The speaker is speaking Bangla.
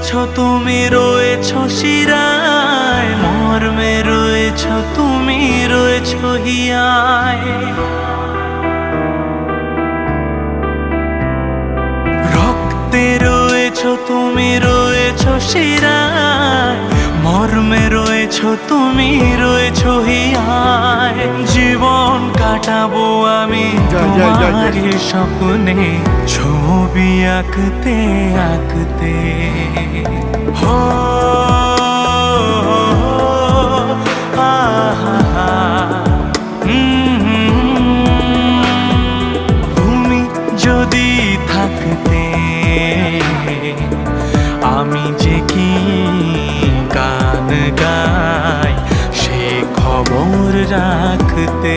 তুমি রয়েছো শিরায়, মর্মে রয়েছো তুমি রয়েছো হিয়ায়। রক্তে রয়েছো তুমি রয়েছো শিরায়, মর্মে রয়েছো তুমি রয়েছো হিয়ায়। জীবন কাটাবো আমি তোমারই স্বপ্নে, ছবি আঁকতে আঁকতে। হো তুমি যদি থাকতে, আমি যে কি গান গাই সে খবর রাখতে।